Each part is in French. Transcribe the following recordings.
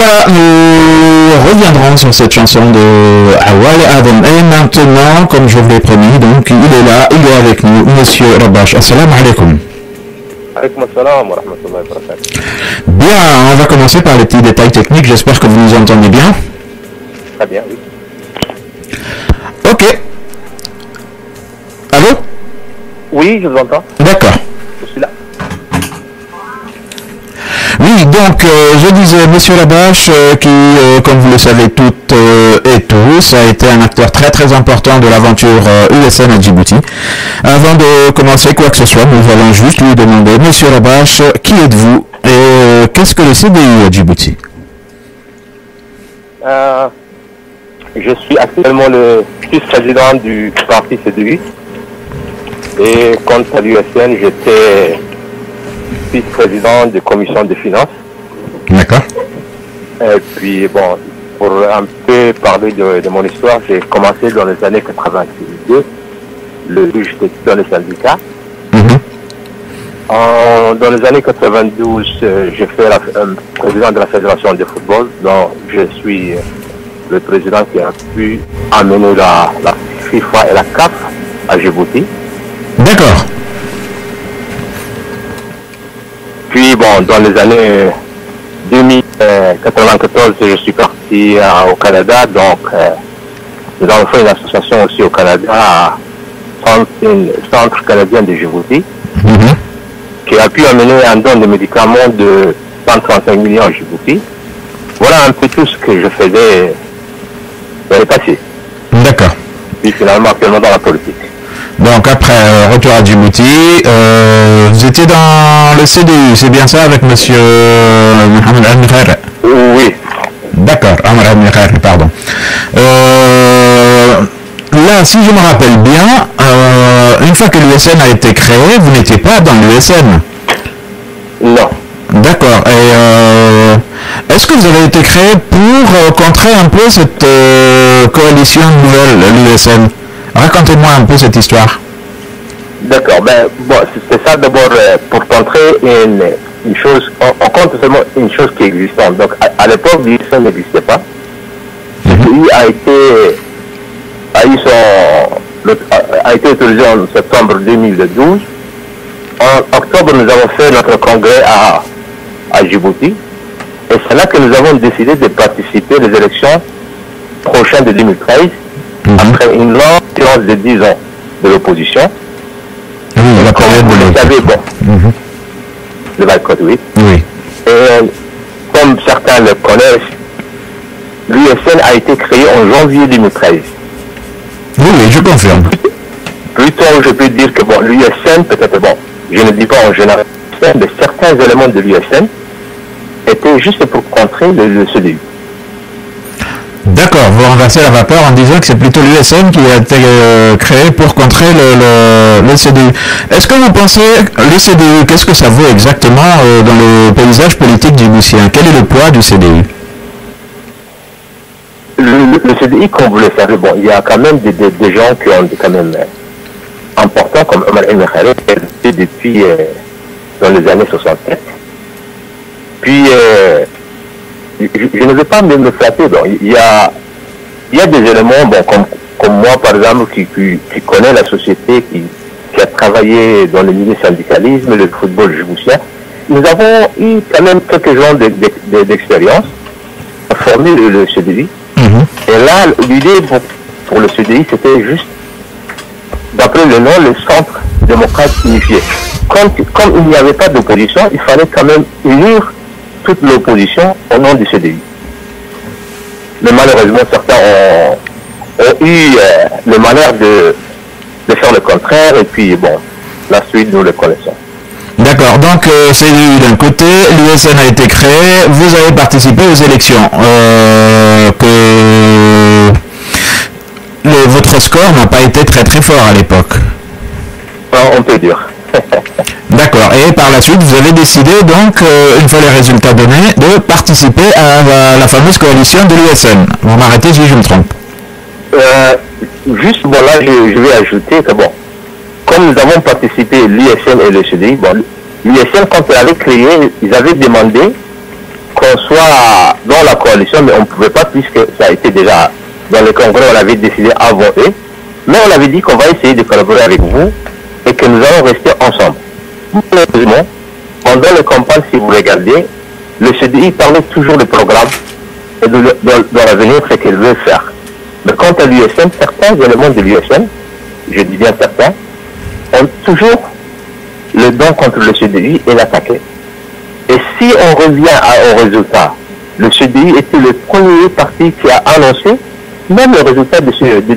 Nous reviendrons sur cette chanson de Awal Adam. Et maintenant, comme je vous l'ai promis, donc il est là, il est avec nous, Monsieur Rabash. Assalamu alaikum. Alaykoum assalam wa rahmatullahi wa barakatuh. Bien, on va commencer par les petits détails techniques. J'espère que vous nous entendez bien. Très bien, oui. Ok. Allô? Oui, je vous entends. D'accord. Je suis là. Oui, donc je disais, Monsieur Rabash, qui, comme vous le savez toutes et tous, a été un acteur très très important de l'aventure USN à Djibouti. Avant de commencer quoi que ce soit, nous allons juste lui demander, Monsieur Rabash, qui êtes-vous et qu'est-ce que le CDU à Djibouti? Je suis actuellement le vice-président du parti CDU. Et quant à l'USN, j'étais vice-président de commission des finances. D'accord. Et puis, bon, pour un peu parler de mon histoire, j'ai commencé dans les années 82. J'étais dans les syndicats. Dans les années 92, j'ai fait président de la Fédération de football, dont je suis le président qui a pu amener la FIFA et la CAF à Djibouti. D'accord. Puis bon, dans les années 2094, je suis parti au Canada, donc nous avons fait une association aussi au Canada, Centre canadien de Djibouti, qui a pu amener un don de médicaments de 135 millions à Djibouti. Voilà un peu tout ce que je faisais dans le passé. D'accord. Puis finalement, actuellement dans la politique. Donc après retour à Djibouti, vous étiez dans le CDU, c'est bien ça, avec Monsieur Mohamed Al-Mikhair? Oui. D'accord, Amr Al-Mikhair, pardon. Là, si je me rappelle bien, une fois que l'USN a été créé, vous n'étiez pas dans l'USN? Non. D'accord. Et est-ce que vous avez été créé pour contrer un peu cette coalition nouvelle, l'USN? Racontez-moi un peu cette histoire. D'accord, ben bon, c'est ça d'abord pour contrer une chose, on compte seulement une chose qui est existante. Donc à l'époque, l'USN n'existait pas. Le pays a été autorisé en septembre 2012. En octobre, nous avons fait notre congrès à Djibouti. Et c'est là que nous avons décidé de participer aux élections prochaines de 2013, après une longue séance de 10 ans de l'opposition. Oui, la période vous le savez, bon, le boycott, oui. Oui. Et comme certains le connaissent, l'USN a été créé en janvier 2013. Oui, oui, je confirme. Plutôt, je peux dire que bon, l'USN, peut-être, bon, je ne dis pas en général, mais certains éléments de l'USN étaient juste pour contrer le CDU. D'accord, vous renversez la vapeur en disant que c'est plutôt l'USN qui a été créé pour contrer le CDU. Est-ce que vous pensez, le CDU, qu'est-ce que ça vaut exactement dans le paysage politique djiboutien? Quel est le poids du CDU? Le CDI, comme vous le savez, bon, il y a quand même des gens qui ont quand même importants, comme Omar El-Mekhaled, qui est depuis dans les années 67. Puis, je ne veux pas me flatter. Bon, il y a des éléments, bon, comme moi, par exemple, qui connaît la société, qui a travaillé dans le milieu syndicalisme, le football djiboutien. Nous avons eu quand même quelques gens d'expérience à former le CDI. Et là, l'idée pour le CDI, c'était juste, d'après le nom, le Centre démocrate unifié. Comme il n'y avait pas d'opposition, il fallait quand même unir toute l'opposition au nom du CDI. Mais malheureusement, certains ont eu le malheur de faire le contraire, et puis bon, la suite, nous le connaissons. D'accord, donc CDU d'un côté, l'USN a été créé, vous avez participé aux élections. Votre score n'a pas été très très fort à l'époque. On peut dire. D'accord, et par la suite, vous avez décidé donc, une fois les résultats donnés, de participer à la fameuse coalition de l'USN. Vous m'arrêtez si je me trompe. Juste, bon là, je vais ajouter que bon, comme nous avons participé, l'USN et le CDI, bon, l'USN, quand elle avait créé, ils avaient demandé qu'on soit dans la coalition, mais on ne pouvait pas puisque ça a été déjà dans le congrès, on avait décidé avant eux, mais on avait dit qu'on va essayer de collaborer avec vous et que nous allons rester ensemble. Malheureusement, pendant les campagnes, si vous regardez, le CDI parlait toujours du programme et de l'avenir, ce qu'il veut faire. Mais quant à l'USN, certains éléments de l'USN, je dis bien certains, ont toujours le don contre le CDI et l'attaquer. Et si on revient au résultat, le CDI était le premier parti qui a annoncé même le résultat de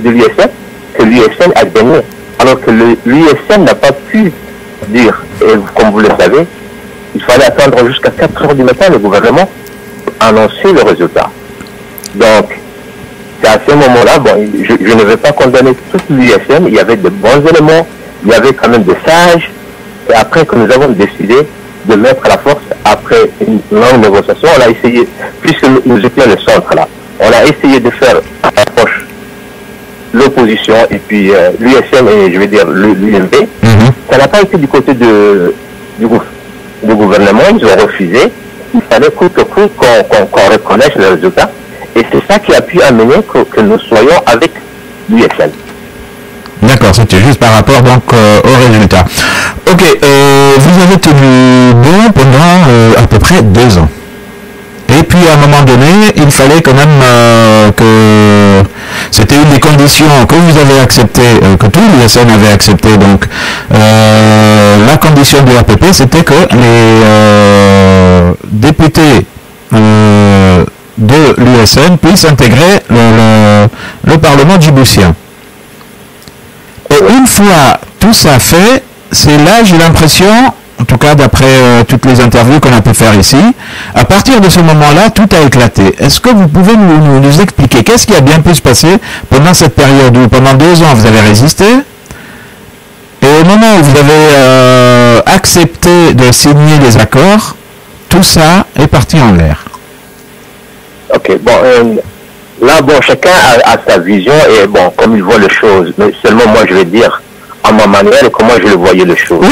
l'USN, que l'USN a gagné. Alors que l'USN n'a pas pu dire, et comme vous le savez, il fallait attendre jusqu'à 4 heures du matin le gouvernement pour annoncer le résultat. Donc, c'est à ce moment-là, bon, je ne vais pas condamner toute l'USN, il y avait de bons éléments, il y avait quand même des sages, et après que nous avons décidé de mettre la force, après une longue négociation, on a essayé, puisque nous étions le centre là, on a essayé de faire approche l'opposition et puis l'USN et je vais dire l'UMP. Ça n'a pas été du côté du gouvernement, ils ont refusé. Il fallait coûte que coûte qu'on reconnaisse les résultats. Et c'est ça qui a pu amener que nous soyons avec l'USN. D'accord, c'était juste par rapport donc aux résultats. Ok, vous avez tenu bon pendant à peu près 2 ans. Et puis à un moment donné, il fallait quand même que c'était une des conditions que vous avez acceptées, que tout l'USN avait accepté. Donc la condition de l'APP, c'était que les députés de l'USN puissent intégrer le Parlement djiboutien. Et une fois tout ça fait, c'est là j'ai l'impression, en tout cas d'après toutes les interviews qu'on a pu faire ici, à partir de ce moment-là, tout a éclaté. Est-ce que vous pouvez nous expliquer qu'est-ce qui a bien pu se passer pendant cette période où pendant 2 ans vous avez résisté et au moment où vous avez accepté de signer les accords, tout ça est parti en l'air? Ok, bon, là, bon, chacun a sa vision et bon, comme il voit les choses, mais seulement moi je vais dire à ma manière et comment je le voyais les choses. Oui,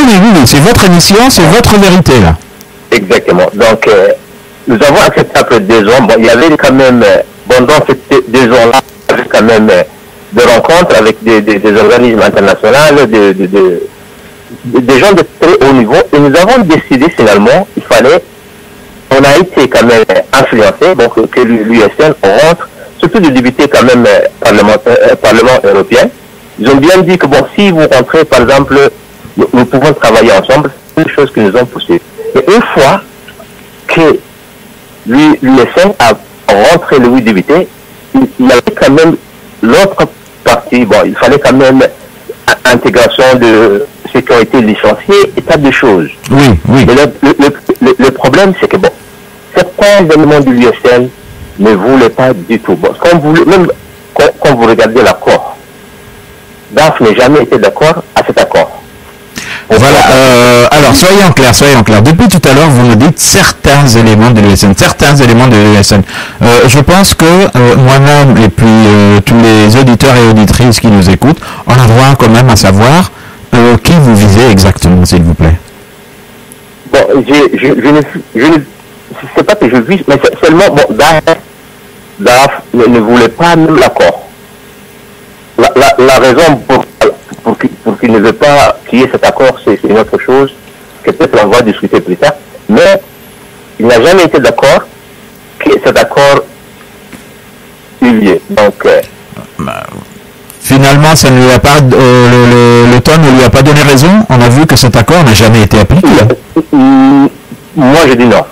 c'est votre émission, c'est votre vérité là. Exactement. Donc, nous avons accepté après 2 ans. Bon, il y avait quand même, bon, dans ces 2 ans-là, il y avait quand même des rencontres avec des organismes internationaux, des gens de très haut niveau. Et nous avons décidé finalement, il fallait, on a été quand même influencé, donc que l'USN rentre, surtout des députés quand même Parlement européen. Ils ont bien dit que bon, si vous rentrez, par exemple, nous pouvons travailler ensemble, c'est une chose que nous ont poussé. Mais une fois que l'USN a rentré le 8 députés, il y avait quand même l'autre partie, bon, il fallait quand même intégration de ceux qui ont été licenciés, et tas de choses. Oui. Mais le problème, c'est que bon, certains éléments de l'USN ne voulaient pas du tout. Bon, même quand vous regardez l'accord, DAF n'a jamais été d'accord à cet accord. Voilà, alors soyons clairs. Depuis tout à l'heure, vous me dites certains éléments de l'USN. Je pense que moi-même et puis tous les auditeurs et auditrices qui nous écoutent, on a droit quand même à savoir qui vous visez exactement, s'il vous plaît. Bon, je ne sais pas que je vise, mais seulement, bon, DAF ne voulait pas même l'accord. La raison pour qu'il ne veut pas qu'il y ait cet accord, c'est une autre chose que peut-être on va discuter plus tard. Mais il n'a jamais été d'accord que cet accord eut lieu. Donc, finalement, ça ne lui a pas, le temps ne lui a pas donné raison. On a vu que cet accord n'a jamais été appliqué. Moi, je dis non.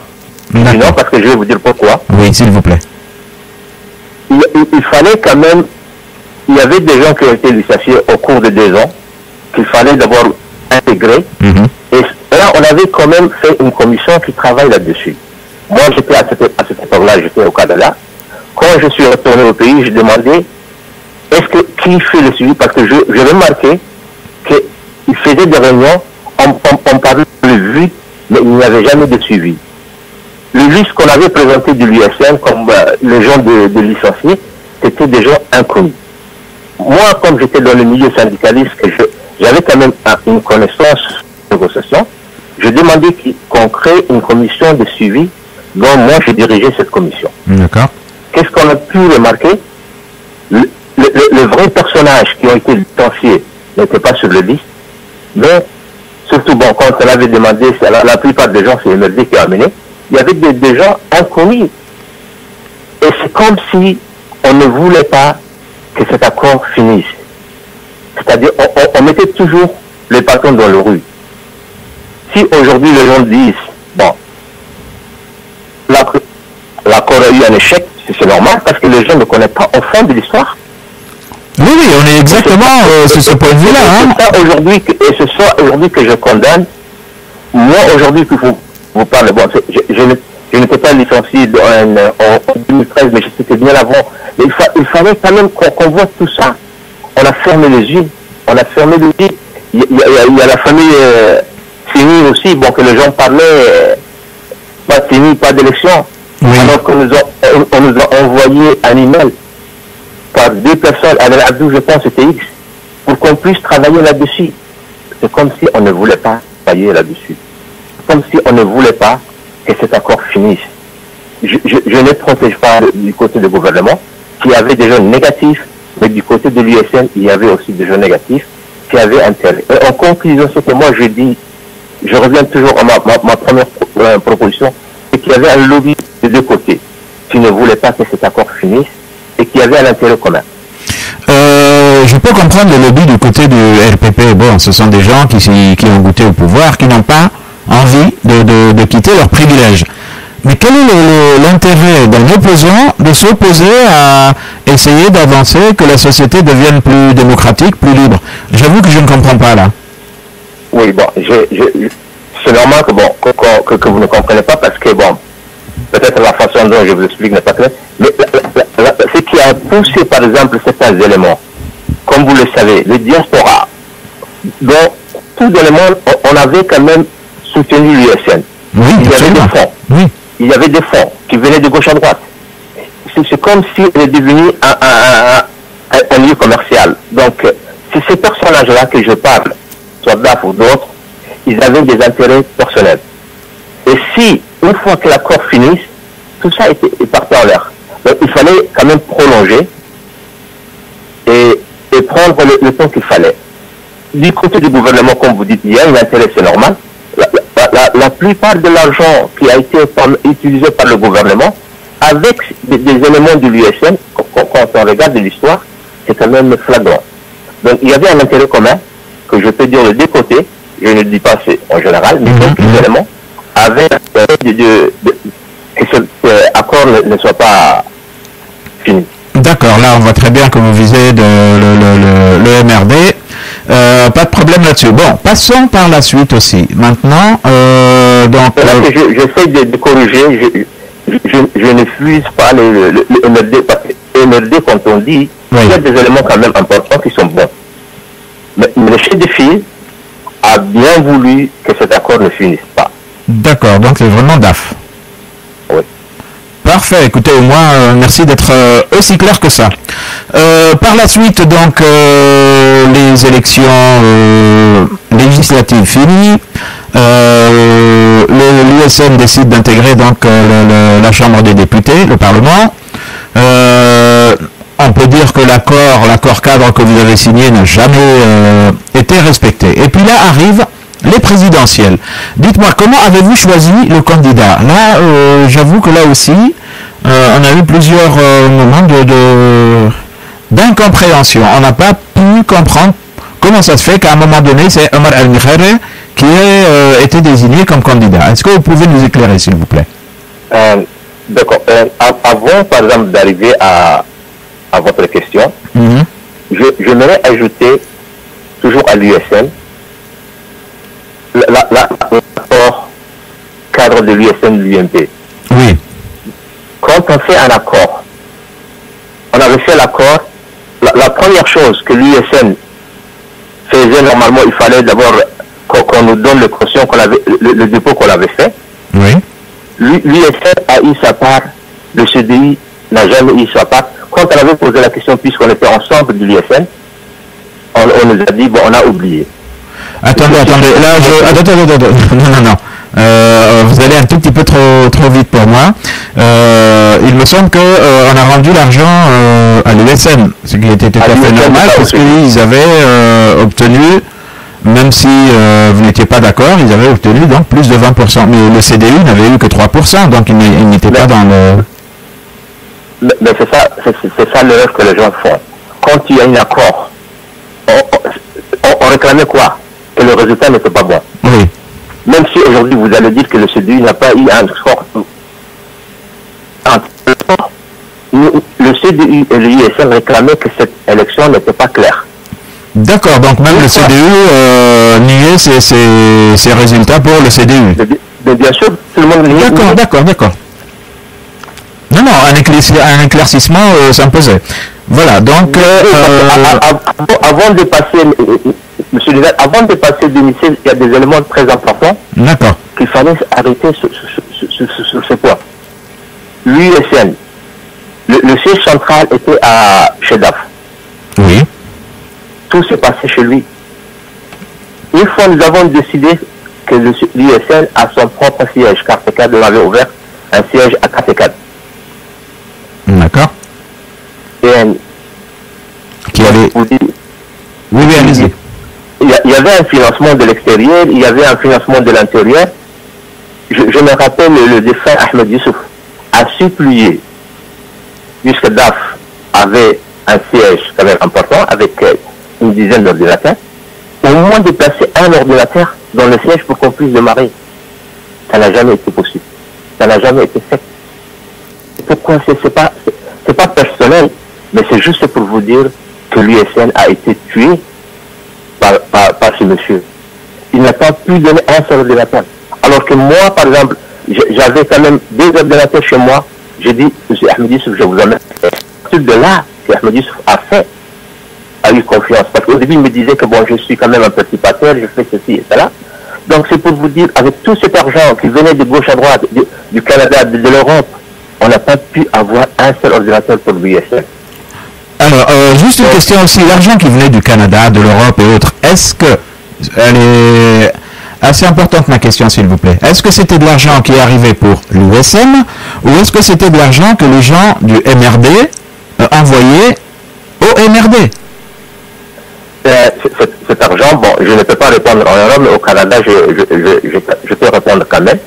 Je dis non parce que je vais vous dire pourquoi. Oui, s'il vous plaît. Il fallait quand même. Il y avait des gens qui ont été licenciés au cours de 2 ans, qu'il fallait d'abord intégrer. Et là, on avait quand même fait une commission qui travaille là-dessus. Moi, j'étais à cette époque-là, j'étais au Canada. Quand je suis retourné au pays, j'ai demandé qui fait le suivi, parce que je remarquais qu'il faisait des réunions, on parlait de vue, mais il n'y avait jamais de suivi. Le liste qu'on avait présenté de l'USN comme les gens de licenciés, c'était des gens inconnus. Moi, comme j'étais dans le milieu syndicaliste, j'avais quand même une connaissance de négociation, je demandais qu'on crée une commission de suivi dont moi j'ai dirigé cette commission. D'accord. Qu'est-ce qu'on a pu remarquer? Les vrais personnages qui ont été licenciés n'étaient pas sur le liste, mais surtout, bon, quand on avait demandé, la plupart des gens, c'est MRD qui a amené, il y avait des gens inconnus. Et c'est comme si on ne voulait pas que cet accord finisse. C'est-à-dire, on mettait toujours les patrons dans le rue. Si aujourd'hui les gens disent, bon, l'accord a eu un échec, c'est normal, parce que les gens ne connaissent pas au fond de l'histoire. Oui, oui, on est exactement sur ce point de vue-là. Hein. C'est ça aujourd'hui que je condamne. Moi, aujourd'hui, que vous parlez, bon, je n'étais pas licencié en 2013, mais je sais bien avant. Mais il fallait quand même qu'on voit tout ça. On a fermé les yeux. Il y a la famille Séni aussi, bon, que les gens parlaient, pas Séni, pas d'élection. Oui. Alors qu'on nous a envoyé un email par 2 personnes, Alain Abdou, je pense, c'était X, pour qu'on puisse travailler là-dessus. C'est comme si on ne voulait pas travailler là-dessus. Comme si on ne voulait pas que cet accord finisse. Je ne protège pas du côté du gouvernement, qui avait des gens négatifs, mais du côté de l'USN, il y avait aussi des gens négatifs qui avaient intérêt. Et en conclusion, ce que moi je dis, je reviens toujours à ma première proposition, c'est qu'il y avait un lobby de 2 côtés qui ne voulait pas que cet accord finisse et qui avait un intérêt commun. Je peux comprendre le lobby du côté du RPP. Bon, ce sont des gens qui ont goûté au pouvoir, qui n'ont pas envie de quitter leurs privilèges. Mais quel est l'intérêt d'un opposant de s'opposer à essayer d'avancer, que la société devienne plus démocratique, plus libre? J'avoue que je ne comprends pas là. Oui, bon, c'est normal que vous ne comprenez pas parce que, bon, peut-être la façon dont je vous explique n'est pas claire, mais ce qui a poussé, par exemple, certains éléments, comme vous le savez, les diasporas, dont tout dans le monde, on avait quand même soutenu l'USN. Oui, il y avait des fonds. Oui. Il y avait des fonds qui venaient de gauche à droite. C'est comme si elle est devenue un lieu commercial. Donc, c'est ces personnages-là que je parle, soit DAF ou d'autres, ils avaient des intérêts personnels. Et si, une fois que l'accord finisse, tout ça est parti en l'air. Donc, il fallait quand même prolonger et prendre le temps qu'il fallait. Du côté du gouvernement, comme vous dites, il y a un intérêt, c'est normal. La plupart de l'argent qui a été utilisé par le gouvernement, avec des éléments de l'USN, quand on regarde l'histoire, c'est quand même flagrant. Donc il y avait un intérêt commun, que je peux dire de 2 côtés, je ne dis pas c'est en général, mais quelques éléments, avec que cet accord ne soit pas fini. D'accord, là on voit très bien que vous visez le MRD. Pas de problème là-dessus. Bon, passons par la suite aussi. Maintenant, donc... J'essaie de corriger, je ne fuise pas le MRD, parce que MRD, quand on dit, oui, il y a des éléments quand même importants qui sont bons. Mais le chef de file a bien voulu que cet accord ne finisse pas. D'accord, donc c'est vraiment DAF. Oui. Parfait, écoutez, au moins, merci d'être aussi clair que ça. Par la suite, donc, les élections législatives finies, l'USN décide d'intégrer donc la Chambre des députés, le Parlement. On peut dire que l'accord cadre que vous avez signé n'a jamais été respecté. Et puis là arrivent les présidentielles. Dites-moi, comment avez-vous choisi le candidat? Là, j'avoue que là aussi, on a eu plusieurs moments d'incompréhension. On n'a pas pu comprendre comment ça se fait qu'à un moment donné, c'est Omar Al-Mikhaire qui a été désigné comme candidat. Est-ce que vous pouvez nous éclairer, s'il vous plaît? D'accord. Avant, par exemple, d'arriver à votre question, j'aimerais ajouter, toujours à l'USN, l'accord cadre de l'USN de l'UMP. Oui. Quand on fait un accord, on avait fait l'accord, la première chose que l'USN faisait normalement, il fallait d'abord qu'on nous donne le caution le dépôt qu'on avait fait. Oui. L'USN a eu sa part, le CDI n'a jamais eu sa part. Quand on avait posé la question, puisqu'on était ensemble de l'USN, on nous a dit, bon, on a oublié. Attendez, là, non. Vous allez un tout petit peu trop vite pour moi. Il me semble qu'on a rendu l'argent à l'USN, ce qui était tout à fait normal, parce qu'ils avaient obtenu, même si vous n'étiez pas d'accord, ils avaient obtenu donc plus de 20%. Mais le CDU n'avait eu que 3%, donc il n'était pas dans le... Mais c'est ça l'erreur que les gens font. Quand il y a un accord, on réclamait quoi? Que le résultat n'était pas bon. Oui. Même si aujourd'hui vous allez dire que le CDU n'a pas eu un score. Le CDU et l'USN réclamaient que cette élection n'était pas claire. D'accord, donc même le CDU niait ses résultats pour le CDU. Mais bien sûr, tout le monde niait. D'accord. Non, un éclaircissement s'imposait. Voilà, donc... avant de passer, monsieur Lézard, avant de passer 2016, il y a des éléments très importants. D'accord. Qu'il fallait arrêter sur ce point. L'USN, le siège central était chez DAF. Oui. Tout s'est passé chez lui. Une fois, nous avons décidé que l'USN a son propre siège. Cartecad avait ouvert un siège à Cartecad. D'accord. Et qui avait... Oui, allez-y. Il y avait un financement de l'extérieur, il y avait un financement de l'intérieur. Je me rappelle, le défunt Ahmed Youssouf a supplié, puisque DAF avait un siège quand même important, avec une dizaine d'ordinateurs, au moins de placer un ordinateur dans le siège pour qu'on puisse démarrer. Ça n'a jamais été possible. Ça n'a jamais été fait. Pourquoi? C'est pas personnel, mais c'est juste pour vous dire que l'USN a été tué par ce monsieur. Il n'a pas pu donner un seul ordinateur. Alors que moi, par exemple, j'avais quand même 2 ordinateurs chez moi. J'ai dit, monsieur Ahmed Youssouf, je vous amène. Tout de là, que Ahmed Youssouf a eu confiance. Parce qu'au début, il me disait que bon, je suis quand même un petit pateur, je fais ceci et cela. Donc c'est pour vous dire, avec tout cet argent qui venait de gauche à droite, du Canada, de l'Europe, on n'a pas pu avoir un seul ordinateur pour l'USN. Alors, juste une question aussi, l'argent qui venait du Canada, de l'Europe et autres, est-ce que, elle est assez importante ma question s'il vous plaît, est-ce que c'était de l'argent qui est arrivé pour l'USN ou est-ce que c'était de l'argent que les gens du MRD envoyaient au MRD? Cet argent, bon, je ne peux pas répondre en Europe, mais au Canada, je peux répondre quand même.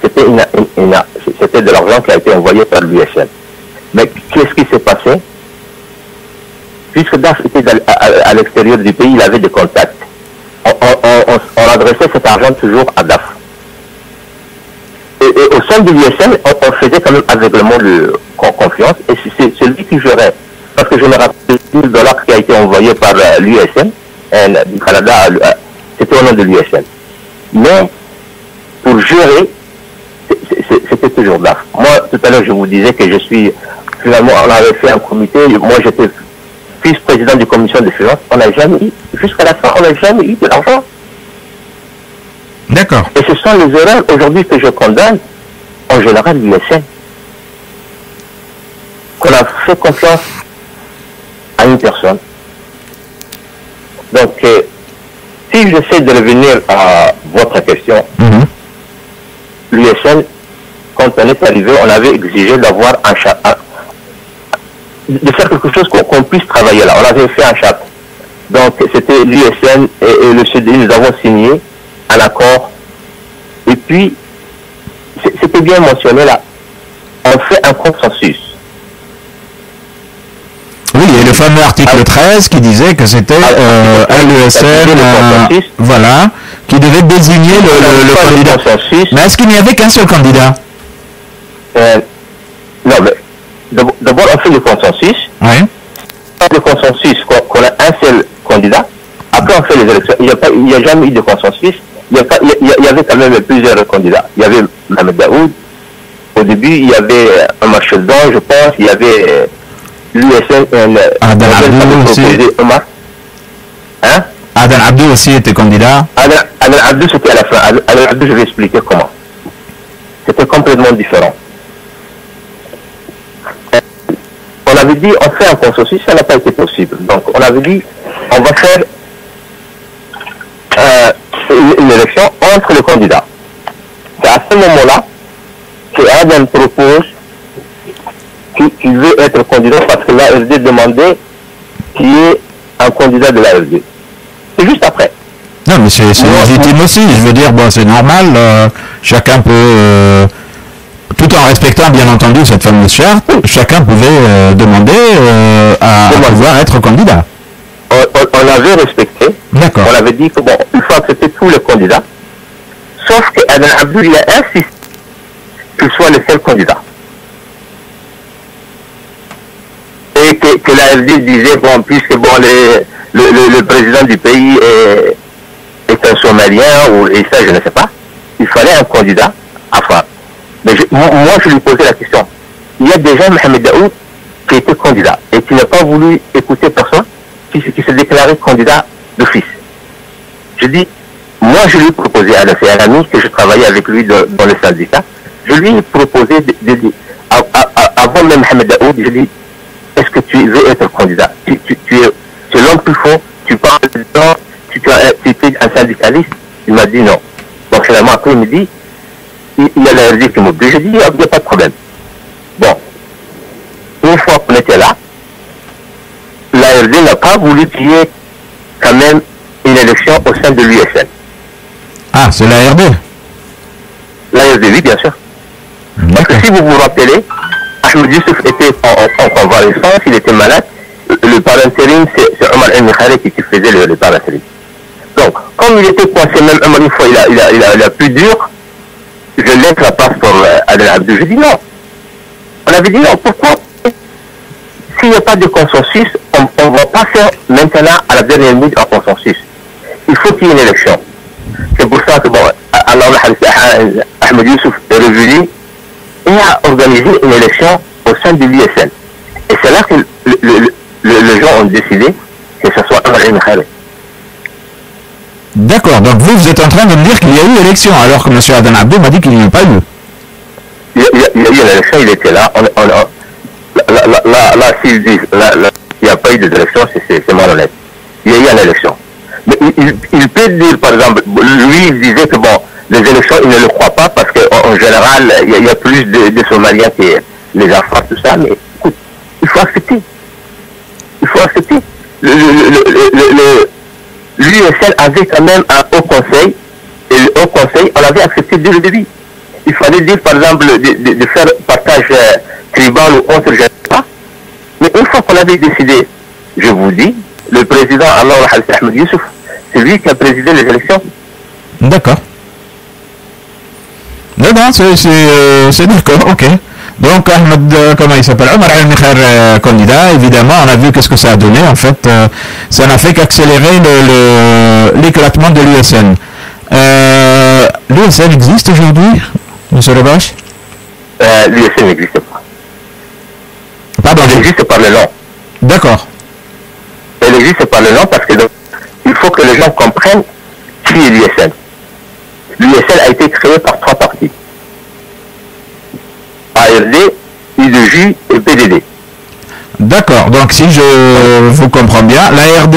C'était de l'argent qui a été envoyé par l'USN. Mais qu'est-ce qui s'est passé? Puisque DAF était à l'extérieur du pays, il avait des contacts. On adressait cet argent toujours à DAF. Et au sein de l'USN, on faisait quand même avec le monde confiance, et c'est celui qui gérait. Parce que je me rappelle $1000 qui a été envoyé par l'USN, du Canada, c'était au nom de l'USN. Mais pour gérer, c'était toujours DAF. Moi, tout à l'heure, je vous disais que je suis, finalement, on avait fait un comité, moi j'étais vice-président de commission de finances, on n'a jamais eu, jusqu'à la fin, on n'a jamais eu de l'argent. D'accord. Et ce sont les erreurs aujourd'hui que je condamne, en général, l'USN. Qu'on a fait confiance à une personne. Donc, si j'essaie de revenir à votre question, l'USN, quand on est arrivé, on avait exigé d'avoir un chat, de faire quelque chose qu'on puisse travailler là. On avait fait un chat. Donc, c'était l'USN et le CDI, nous avons signé un accord. Et puis, c'était bien mentionné là. On fait un consensus. Oui, et le fameux article 13 qui disait que c'était l'USN, voilà, qui devait désigner le candidat. Mais est-ce qu'il n'y avait qu'un seul candidat? Non, mais d'abord on fait le consensus. Oui. Le consensus qu'on a un seul candidat. Après on fait les élections. Il n'y a jamais eu de consensus. Il y avait quand même plusieurs candidats. Il y avait Mohamed Daoud. Au début, il y avait Omar Sheldon, je pense. Il y avait l'USN. Adan Abdou aussi. Omar. Hein? Adan Abdou aussi était candidat. Adan Abdou, c'était à la fin. Adan Abdou, je vais expliquer comment. C'était complètement différent. On avait dit, on fait un consensus, ça n'a pas été possible. Donc, on avait dit, on va faire une élection entre les candidats. ce moment-là que Adam propose qu'il veut être candidat parce que l'AFD demandait qu'il y ait un candidat de l'AFD. C'est juste après. Non, mais c'est légitime aussi. Je veux dire, bon, c'est normal. Chacun peut, tout en respectant bien entendu cette fameuse charte, chacun pouvait demander à pouvoir être candidat. On avait respecté. D'accord. On avait dit que bon, il faut accepter tous les candidats. Sauf que Aden Abdou, il a insisté qu'il soit le seul candidat. Et que l'AFD disait, bon, puisque bon, le président du pays est un Somalien, et ça, je ne sais pas, il fallait un candidat. Enfin, mais moi, je lui posais la question. Il y a déjà Mohamed Daoud qui était candidat et qui n'a pas voulu écouter personne, qui se déclarait candidat d'office. Je dis, moi, je lui ai proposé, c'est un ami que je travaillais avec lui dans le syndicat, je lui ai proposé, avant même Mohamed Daoud, je lui ai dit, est-ce que tu veux être candidat? Tu es l'homme plus fort, tu parles de temps, tu es un syndicaliste. Il m'a dit non. Donc finalement, après, il me dit, il y a l'AFD qui m'oblige. Je dis, il n'y a pas de problème. Bon, une fois qu'on était là, l'AFD n'a pas voulu qu'il y ait quand même une élection au sein de l'USN. Ah, c'est l'ARD? L'AFD, oui, bien sûr. Parce que si vous vous rappelez, Ahmed Youssouf était en convalescence, il était malade. Le par intérim, c'est Omar El Mikhaïli qui faisait le par intérim. Donc, comme il était coincé, même une fois, il a plus dur, je laisse la passe pour Aden Abdou. Je dis non. On avait dit non. Pourquoi? S'il n'y a pas de consensus, on ne va pas faire maintenant à la dernière minute un consensus. Il faut qu'il y ait une élection. C'est pour ça que, bon, Ahmed Youssouf est revenu et a organisé une élection au sein de l'USN. Et c'est là que les gens ont décidé que ce soit Omar El Mikhaïli. D'accord, donc vous êtes en train de me dire qu'il y a eu élection, alors que M. Aden Abdou m'a dit qu'il n'y a pas eu. Il y a eu une élection, il était là. Là, s'il dit il n'y a pas eu d'élection, c'est malhonnête. Il y a eu une élection. Mais il peut dire, par exemple, lui, il disait que bon, les élections, il ne le croit pas parce qu'en général, il y a plus de Somaliens que les Afghans, tout ça, mais écoute, il faut accepter. Il faut accepter. L'USL avait quand même un haut conseil, et le haut conseil, on l'avait accepté dès le début. Il fallait dire, par exemple, de faire partage tribal ou autre, je ne sais pas. Mais une fois qu'on avait décidé, je vous dis, le président Allah Ahmed Youssouf, c'est lui qui a présidé les élections. D'accord. Non, c'est d'accord, ok. Donc, Ahmed, comment il s'appelle? Omar El Mikhaïli, candidat, évidemment, on a vu qu'est-ce que ça a donné. En fait, ça n'a fait qu'accélérer l'éclatement de l'USN. L'USN existe aujourd'hui, M. Rebache? L'USN n'existe pas. Pardon? Elle existe par le nom. D'accord. Elle existe par le nom parce que il faut que les gens comprennent qui est l'USN. L'USN a été créé par 3 partis. ARD, IDJ et PDD. D'accord, donc si je vous comprends bien, l'ARD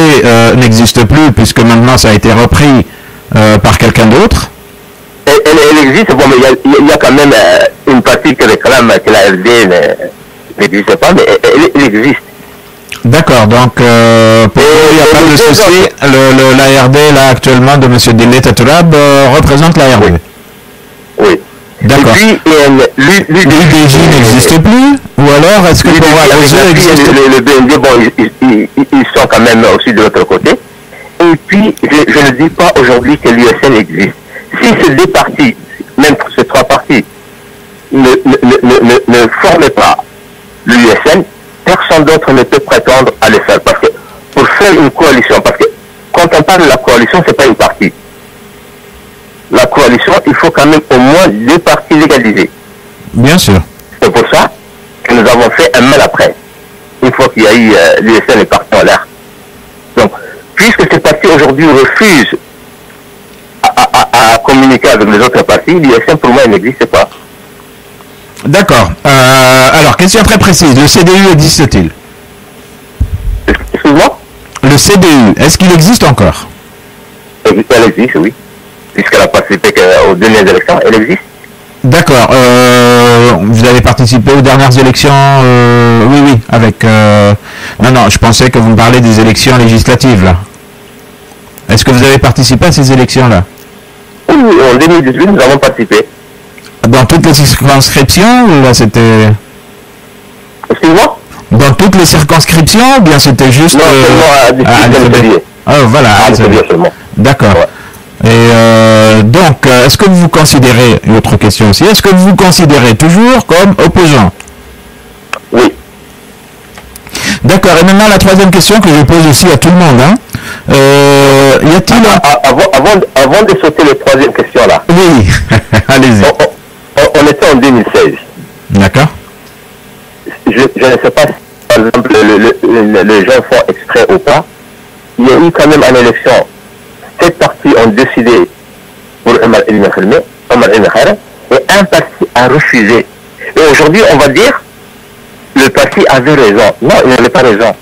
n'existe plus puisque maintenant ça a été repris par quelqu'un d'autre. Elle existe, bon, mais il y a quand même une partie qui réclame que l'ARD n'existe pas, mais elle existe. D'accord, donc pour il n'y a pas de souci, l'ARD là actuellement de M. Dillet Tourab représente l'ARD. Oui. D'accord. Et puis, l'UDJ n'existe plus? Ou alors est-ce que pour existe le BND, bon, ils sont quand même aussi de l'autre côté. Et puis, je ne dis pas aujourd'hui que l'USN existe. Si ces 2 partis, même ces 3 partis, ne forment pas l'USN, personne d'autre ne peut prétendre à le faire. Parce que pour faire une coalition, parce que quand on parle de la coalition, c'est pas une partie. La coalition, il faut quand même au moins 2 partis légalisés. Bien sûr. C'est pour ça que nous avons fait un mal après. Une fois qu'il y a eu l'USN est parti en l'air. Donc, puisque ces partis aujourd'hui refusent à communiquer avec les autres partis, l'USN pour moi il n'existe pas. D'accord. Alors, question très précise. Le CDU existe-t-il? Excuse-moi? Le CDU, est-ce qu'il existe encore? Elle existe, oui. Puisqu'elle a participé aux dernières élections, elle existe. D'accord. Vous avez participé aux dernières élections oui, oui, avec... Non, non, je pensais que vous me parlez des élections législatives, là. Est-ce que vous avez participé à ces élections-là? Oui, en 2018, nous avons participé. Dans toutes les circonscriptions, ou là, c'était... Excuse-moi? Dans toutes les circonscriptions, ou bien c'était juste... Non, seulement à l'Algérie. Ah, voilà, seulement. D'accord. Ouais. Et donc, est-ce que vous vous considérez, une autre question aussi, est-ce que vous vous considérez toujours comme opposant? Oui. D'accord, et maintenant la troisième question que je pose aussi à tout le monde, hein. Y a-t-il... Avant de sauter la troisième question là. Oui, allez-y. On était en 2016. D'accord. Je ne sais pas si, par exemple, les gens font exprès ou pas. Il y a eu quand même une élection. 7 partis ont décidé pour Omar el-Mekhelme, et un parti a refusé. Et aujourd'hui, on va dire, le parti avait raison. Non, il n'avait pas raison.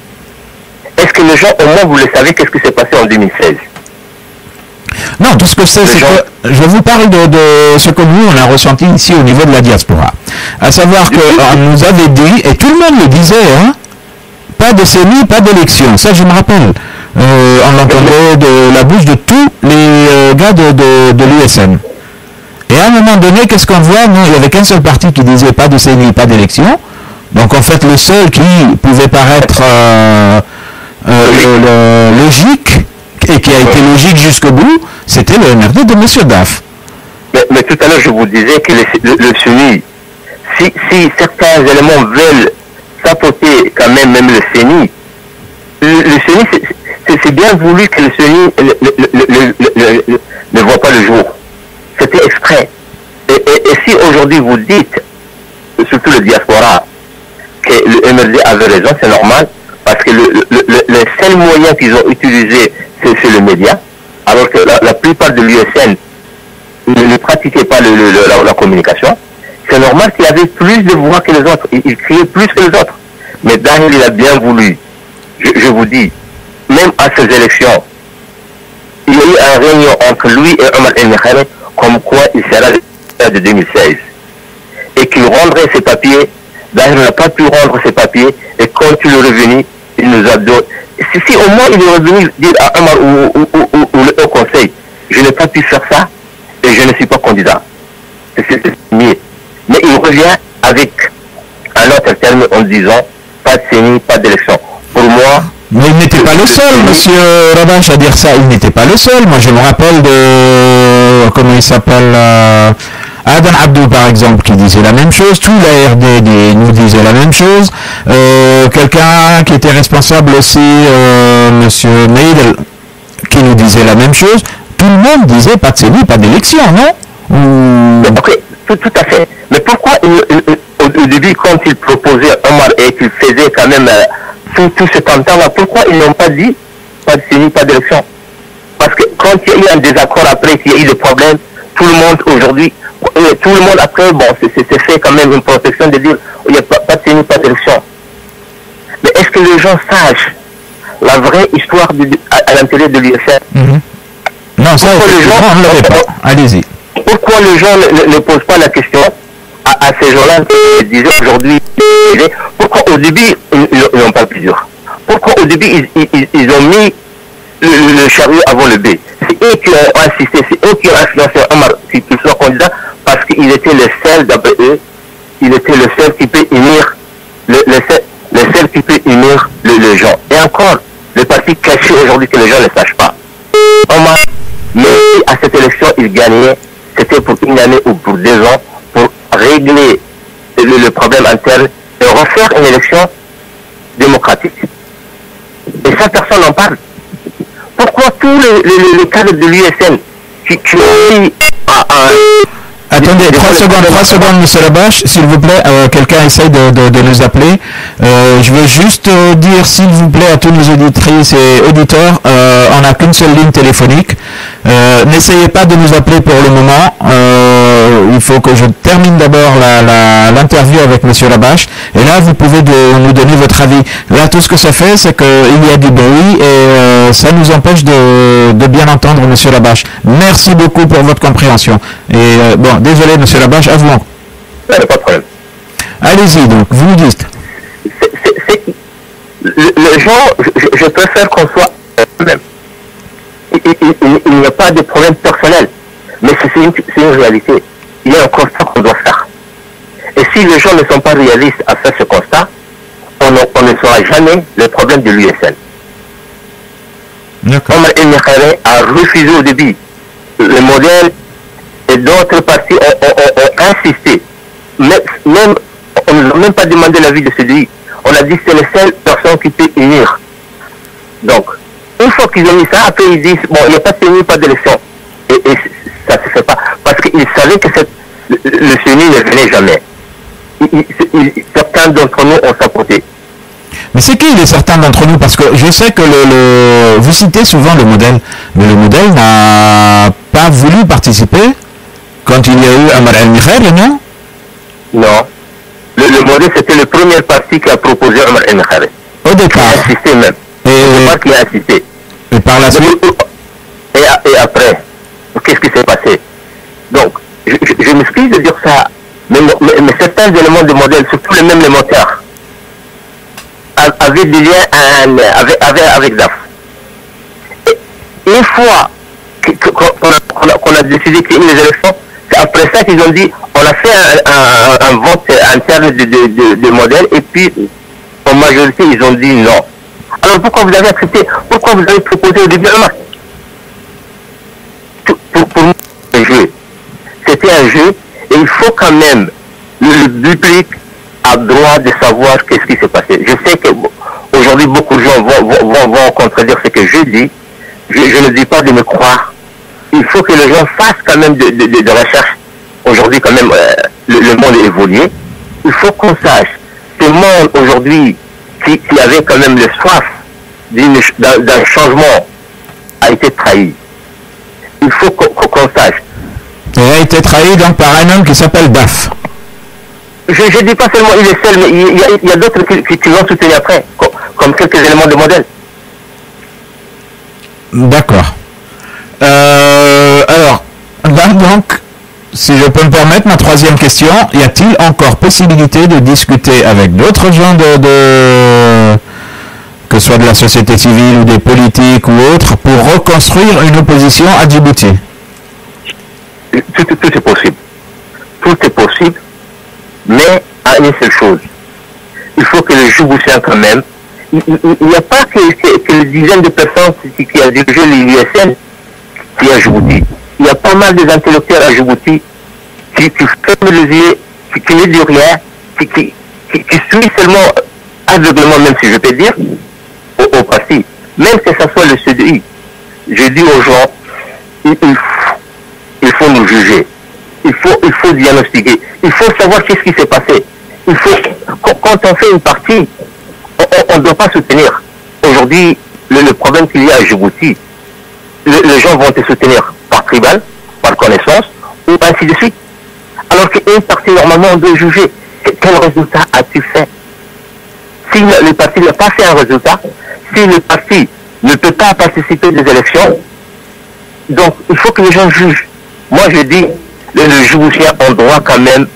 Est-ce que les gens, au moins, vous le savez, qu'est-ce qui s'est passé en 2016? Non, tout ce que c'est que je vous parle de ce que nous, on a ressenti ici au niveau de la diaspora. À savoir qu'on nous avait dit, et tout le monde le disait, hein, pas de CENI, pas d'élection. Ça, je me rappelle. On l'entendait de la bouche de tous les gars de l'USN. Et à un moment donné, qu'est-ce qu'on voit? Non, il n'y avait qu'un seul parti qui disait pas de CENI, pas d'élection. Donc en fait, le seul qui pouvait paraître logique, et qui a été logique jusqu'au bout, c'était le MRD de M. Daf. Mais tout à l'heure, je vous disais que le CENI, si certains éléments veulent sapoter quand même le CENI, le CENI, c'est bien voulu que le CENI ne voit pas le jour. C'était exprès. Et si aujourd'hui vous dites, surtout le diaspora, que le MRD avait raison, c'est normal, parce que le seul moyen qu'ils ont utilisé, c'est le média, alors que la plupart de l'USN ne pratiquaient pas la communication. C'est normal qu'il y avait plus de voix que les autres, il criait plus que les autres. Mais Dahir, il a bien voulu, je vous dis, même à ces élections, il y a eu une réunion entre lui et Omar el-Mekhelme, comme quoi il sera de 2016. Et qu'il rendrait ses papiers. Dahir n'a pas pu rendre ses papiers, et quand il est revenu, il nous a donné. Si au moins il est revenu dire à Omar ou le Haut Conseil, je n'ai pas pu faire ça, et je ne suis pas candidat. C'est mieux. Mais il revient avec un autre terme en disant, pas de CENI, pas d'élection. Pour moi... Mais il n'était pas le seul, monsieur Rabash, à dire ça. Il n'était pas le seul. Moi, je me rappelle de... Comment il s'appelle Adan Abdou, par exemple, qui disait la même chose. Tout la RD nous disait la même chose. Quelqu'un qui était responsable aussi, monsieur Meidel, qui nous disait la même chose. Tout le monde disait pas de CENI, pas d'élection, non? Ok, tout à fait. Mais pourquoi, au début, quand il proposait Omar et qu'il faisait quand même... tout ce temps-là, pourquoi ils n'ont pas dit pas de CENI, pas d'élection? Parce que quand il y a eu un désaccord après, qu'il y a eu des problèmes, tout le monde aujourd'hui, tout le monde après, bon, c'est fait quand même une protection de dire il n'y a pas de CENI, pas d'élection. Mais est-ce que les gens sachent la vraie histoire à l'intérieur de l'USN? Non, ça, les gens ne l'avaient pas. Allez-y. Pourquoi les gens ne posent pas la question à ces gens-là qui disaient aujourd'hui, pourquoi au début ils n'ont pas pu dire? Pourquoi au début ils ont mis le chariot avant le bœuf? C'est eux qui ont insisté, c'est eux qui ont influencé Omar qu'il soit candidat, parce qu'il était le seul, d'après eux, il était le seul qui peut unir, le seul qui peut unir les gens. Et encore, le parti caché aujourd'hui que les gens ne sachent pas. Omar, mais à cette élection, il gagnait, c'était pour une année ou pour 2 ans, pour régler le problème interne et refaire une élection démocratique. Et ça, personne n'en parle. Pourquoi tous les cadres de l'USN qui ont mis Attendez, 3 secondes, monsieur Rabash, s'il vous plaît, quelqu'un essaye de nous appeler. Je veux juste dire, s'il vous plaît, à tous nos auditrices et auditeurs, on n'a qu'une seule ligne téléphonique. N'essayez pas de nous appeler pour le moment. Il faut que je termine d'abord l'interview avec monsieur Rabash. Et là, vous pouvez nous donner votre avis? Là, tout ce que ça fait, c'est qu'il y a du bruit et ça nous empêche de bien entendre Monsieur Labache. Merci beaucoup pour votre compréhension. Et bon, désolé Monsieur Labache, à vous. Pas de problème. Allez-y donc, vous nous dites. Le genre, je préfère qu'on soit même. Il n'y a pas de problème personnel, mais c'est une réalité. Il y a un constat qu'on doit faire. Et si les gens ne sont pas réalistes à faire ce constat, on ne saura jamais le problème de l'USN. Omar El Mekhare a refusé au début le modèle et d'autres partis ont insisté. Même, on ne nous a même pas demandé l'avis de celui. On a dit que c'est la seule personne qui peut unir. Donc, une fois qu'ils ont mis ça, après ils disent, bon, il n'y a pas de CENI, pas d'élection. Et ça ne se fait pas. Parce qu'ils savaient que le CENI ne venait jamais. Certains d'entre nous ont sapoté. Mais c'est qui les certains d'entre nous? Parce que je sais que vous citez souvent le modèle, mais le modèle n'a pas voulu participer quand il y a eu Omar El Mekhare, non? Non. Le modèle, c'était le premier parti qui a proposé Omar El Mekhare. Au départ. Qui a insisté même. C'est pas qui a insisté. Et par la suite. Et après, qu'est-ce qui s'est passé? Donc, je m'excuse de dire ça, mais certains éléments de modèle, surtout les mêmes les moteurs, avaient des liens avec DAF. Une fois qu'on a décidé qu'il y ait les élections, c'est après ça qu'ils ont dit, on a fait un vote interne de modèle, et puis en majorité ils ont dit non. Alors pourquoi vous avez accepté? Pourquoi vous avez proposé au début un match? Pour nous, c'est un jeu. C'était un jeu, et il faut quand même, le public a droit de savoir qu'est-ce qui s'est passé. Je sais qu'aujourd'hui beaucoup de gens vont contredire ce que je dis. Je ne dis pas de me croire. Il faut que les gens fassent quand même de recherche. Aujourd'hui, quand même, le monde est évolué. Il faut qu'on sache. Ce monde, aujourd'hui, qui avait quand même le soif d'un changement, a été trahi. Il faut qu'on sache. Il a été trahi donc par un homme qui s'appelle DAF. Je ne dis pas seulement il est seul, mais il y a d'autres qui vont soutenir après, comme quelques éléments de modèle. D'accord. Alors, là donc, si je peux me permettre, ma troisième question, y a-t-il encore possibilité de discuter avec d'autres gens que ce soit de la société civile ou des politiques ou autres, pour reconstruire une opposition à Djibouti? Tout est possible. Tout est possible, mais à une seule chose. Il faut que les Djiboutiens quand même, il n'y a pas que les dizaines de personnes qui ont dirigé l'USN qui est à Djibouti. Il y a pas mal d'intellectuels à Djibouti qui ferment les yeux, qui ne disent rien, qui suivent seulement aveuglement, même si je peux dire, au parti. Même que ce soit le CDI. Je dis aux gens, il faut nous juger. Il faut diagnostiquer. Il faut savoir qu'est-ce qui s'est passé. Quand on fait une partie, on ne doit pas soutenir. Aujourd'hui, le problème qu'il y a à Djibouti, les gens vont te soutenir par tribal, par connaissance, ou ainsi de suite. Alors qu'une partie, normalement, on doit juger. Quel résultat as-tu fait? Si le parti n'a pas fait un résultat, si le parti ne peut pas participer des élections, donc il faut que les gens jugent. Moi, je dis, les Djiboutiens ont droit quand même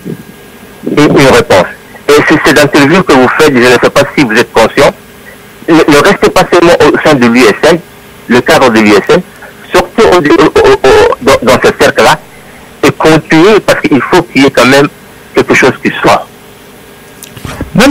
une réponse. Et c'est cette interview que vous faites, je ne sais pas si vous êtes conscient, ne restez pas seulement au sein de l'USN, le cadre de l'USN, sortez dans ce cercle-là et continuez, parce qu'il faut qu'il y ait quand même quelque chose qui soit. Non,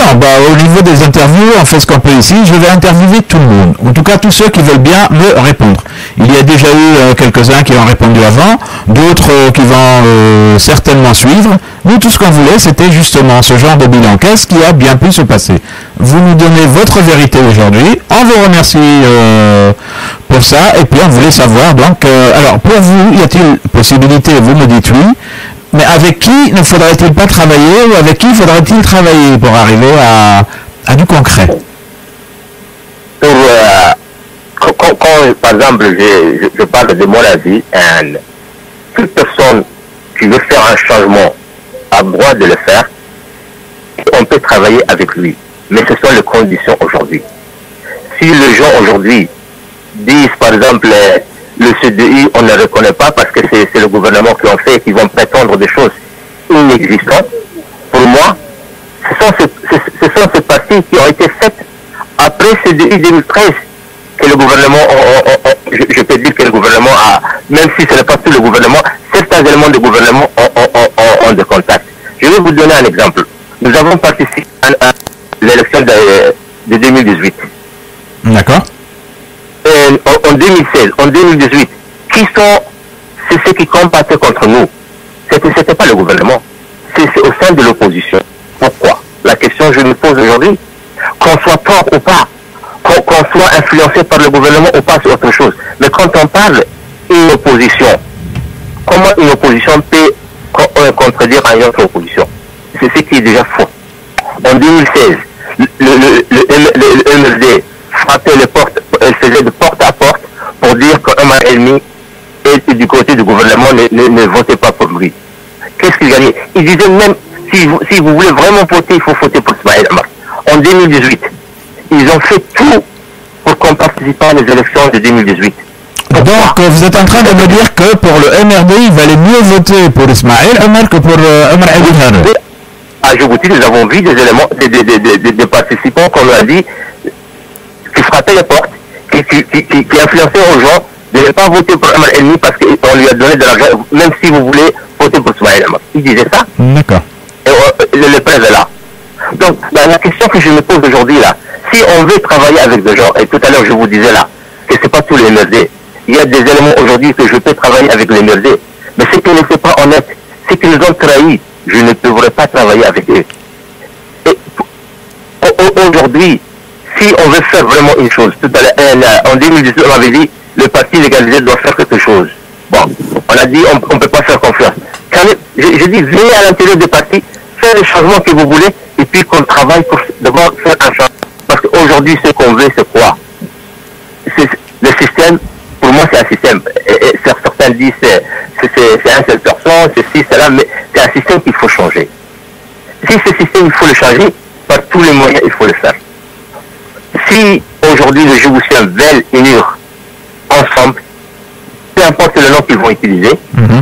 au niveau des interviews, on fait ce qu'on peut ici. Je vais interviewer tout le monde. En tout cas, tous ceux qui veulent bien me répondre. Il y a déjà eu quelques-uns qui ont répondu avant, d'autres qui vont certainement suivre. Nous, tout ce qu'on voulait, c'était justement ce genre de bilan. Qu'est-ce qui a bien pu se passer? Vous nous donnez votre vérité aujourd'hui. On vous remercie pour ça. Et puis, on voulait savoir, donc, alors, pour vous, y a-t-il possibilité? Vous me dites oui. Mais avec qui ne faudrait-il pas travailler, ou avec qui faudrait-il travailler pour arriver à du concret? Quand, par exemple, je parle de mon avis, toute personne qui veut faire un changement a le droit de le faire, on peut travailler avec lui. Mais ce sont les conditions aujourd'hui. Si les gens aujourd'hui disent, par exemple, le CDI, on ne le reconnaît pas parce que c'est le gouvernement qui en fait, qui vont prétendre des choses inexistantes, pour moi, ce sont ces parties qui ont été faites après CDI 2013 que le gouvernement, je peux dire que le gouvernement a, même si ce n'est pas tout le gouvernement, certains éléments du gouvernement ont des contacts. Je vais vous donner un exemple. Nous avons participé à l'élection de 2018. D'accord. En 2016, en 2018, c'est ceux qui combattaient contre nous. C'était pas le gouvernement. C'est au sein de l'opposition. Pourquoi? La question que je me pose aujourd'hui, qu'on soit tort ou pas, qu'on soit influencé par le gouvernement ou pas, c'est autre chose. Mais quand on parle d'une opposition, comment une opposition peut contredire une autre opposition? C'est ce qui est déjà faux. En 2016, le MRD frappait les portes, elle faisait de porte à porte pour dire qu'Omar Elmi était du côté du gouvernement, ne votez pas pour lui. Qu'est-ce qu'il gagnait? Il disait même, si vous voulez vraiment voter, il faut voter pour Ismaël Omar. En 2018, ils ont fait tout pour qu'on participe à les élections de 2018. Donc, vous êtes en train de me dire que pour le MRD, il valait mieux voter pour Ismaël Omar que pour Omar Elmi. À Djibouti, nous avons vu des éléments, des participants, comme on a dit, qui frappaient les portes, qui influençaient aux gens de ne pas voter pour Omar Elmi parce qu'on lui a donné de l'argent, même si vous voulez voter pour Ismaël Omar. Il disait ça. D'accord. Et le presse est là. Donc, la question que je me pose aujourd'hui, là, si on veut travailler avec des gens, et tout à l'heure je vous disais là, que c'est pas tous les MRD, il y a des éléments aujourd'hui que je peux travailler avec les MRD, mais ceux qui ne sont pas honnêtes, ceux qui nous ont trahis, je ne devrais pas travailler avec eux. Et aujourd'hui, si on veut faire vraiment une chose, tout à l'heure, en 2018, on avait dit, le parti légalisé doit faire quelque chose. Bon, on a dit, on ne peut pas faire confiance. J'ai dit, venez à l'intérieur du parti, faire les changements que vous voulez, et puis qu'on travaille pour d'abord faire un changement. Parce qu'aujourd'hui, ce qu'on veut, c'est quoi? Le système, pour moi, c'est un système. Et certains disent c'est un seul personne, c'est cela, mais c'est un système qu'il faut changer. Si ce système, il faut le changer, par tous les moyens, il faut le faire. Si aujourd'hui les Djiboutiens veulent unir ensemble, peu importe le nom qu'ils vont utiliser,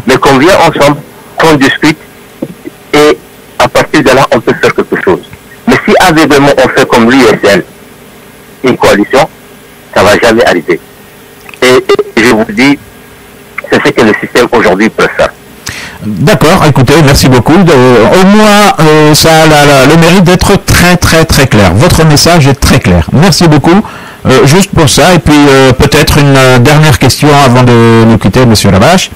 mais qu'on vient ensemble, qu'on discute, et à partir de là, on peut faire quelque chose. Mais si aveuglément on fait comme l'USN, une coalition, ça ne va jamais arriver. Et je vous dis, c'est ce que le système aujourd'hui peut faire. D'accord, écoutez, merci beaucoup. Au moins, ça a le mérite d'être très très très clair. Votre message est très clair. Merci beaucoup. Juste pour ça, et puis peut-être une dernière question avant de nous quitter, Monsieur Labache.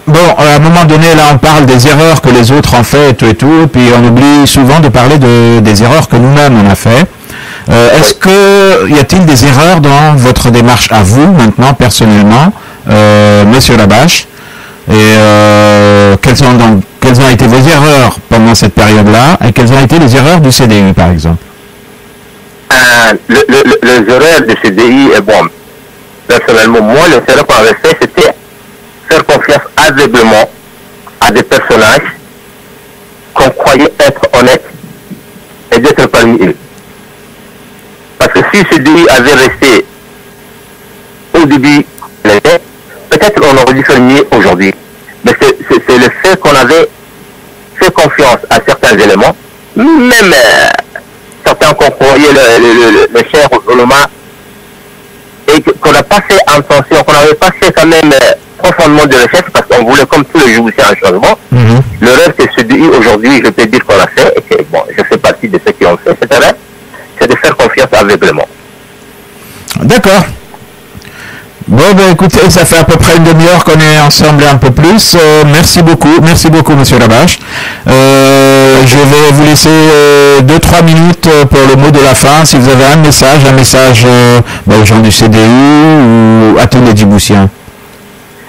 Bon, à un moment donné, là, on parle des erreurs que les autres ont fait et tout, puis on oublie souvent de parler des erreurs que nous-mêmes on a fait. Est-ce que y a-t-il des erreurs dans votre démarche à vous, maintenant, personnellement, Monsieur Labache? Et quelles ont été vos erreurs pendant cette période-là, et quelles ont été les erreurs du CDI, par exemple? Les erreurs du CDI, bon, personnellement, moi, les erreurs qu'on avait fait, c'était faire confiance aveuglément à des personnages qu'on croyait être honnêtes et d'être parmi eux. Parce que si ce CDI avait resté au début, peut-être on aurait dû faire mieux aujourd'hui. Mais c'est le fait qu'on avait fait confiance à certains éléments, même certains qu'on croyait le cher Oloma, et qu'on n'a pas fait attention, qu'on n'avait pas fait quand même profondément de recherche, parce qu'on voulait comme tous les Djiboutiens un changement. Le rêve que ce CDI aujourd'hui, je peux dire qu'on a fait, et que bon, je fais partie de ceux qui ont fait cette rêve, c'est de faire confiance aveuglément. D'accord. Bon, ben écoutez, ça fait à peu près une demi-heure qu'on est ensemble un peu plus. Merci beaucoup, Monsieur Labache. Je vais vous laisser 2-3 minutes pour le mot de la fin. Si vous avez un message aux gens du CDI ou à tous les Djiboutiens.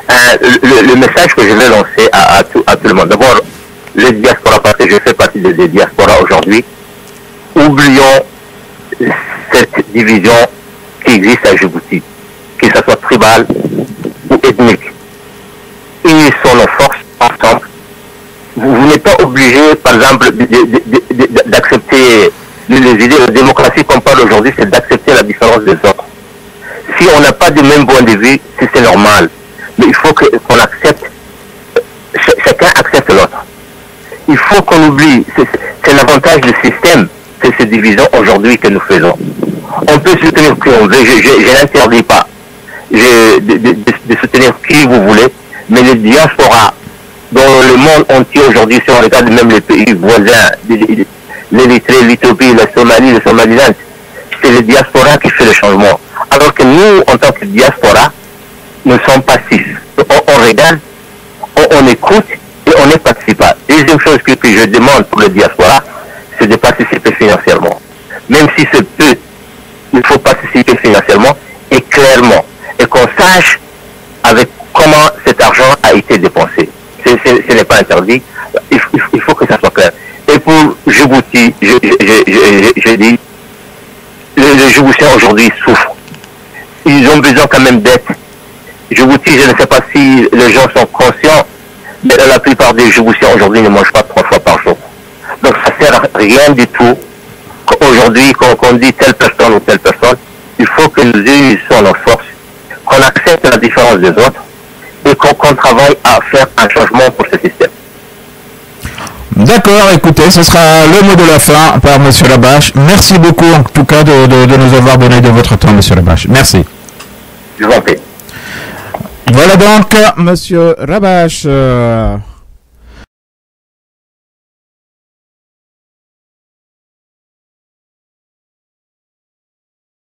Le message que je vais lancer à tout le monde. D'abord, les diasporas, parce que je fais partie des diasporas aujourd'hui, oublions cette division qui existe à Djibouti, que ce soit tribal ou ethnique. Unissons nos forces ensemble. Vous n'êtes pas obligé, par exemple, d'accepter les idées de démocratie qu'on parle aujourd'hui, c'est d'accepter la différence des autres. Si on n'a pas du même point de vue, c'est normal. Mais il faut qu'on accepte, chacun accepte l'autre. Il faut qu'on oublie, c'est l'avantage du système, c'est ces divisions aujourd'hui que nous faisons. On peut soutenir qui on veut, je n'interdis pas de soutenir qui vous voulez, mais les diasporas dans le monde entier aujourd'hui, si on regarde même les pays voisins, l'Érythrée, l'Éthiopie, la Somalie, le Somaliland, c'est les diasporas qui font le changement. Alors que nous, en tant que diaspora, nous sommes passifs. On regarde, on écoute et on est participant. Deuxième chose que je demande pour le diaspora, c'est de participer financièrement. Même si c'est peu, il faut participer financièrement et clairement. Et qu'on sache avec comment cet argent a été dépensé. Ce n'est pas interdit. Il faut que ça soit clair. Et pour Djibouti, je dis, les Djiboutiens aujourd'hui souffrent. Ils ont besoin quand même d'aide. Djibouti, je ne sais pas si les gens sont conscients, mais la plupart des Djiboutiens aujourd'hui ne mangent pas 3 fois par jour. Donc ça ne sert à rien du tout. Aujourd'hui, qu'on dit telle personne ou telle personne, il faut que nous unissions nos forces, qu'on accepte la différence des autres et qu'on travaille à faire un changement pour ce système. D'accord, écoutez, ce sera le mot de la fin par M. Labache. Merci beaucoup en tout cas de nous avoir donné de votre temps, M. Labache. Merci. Je vous en prie. Voilà donc, M. Labache.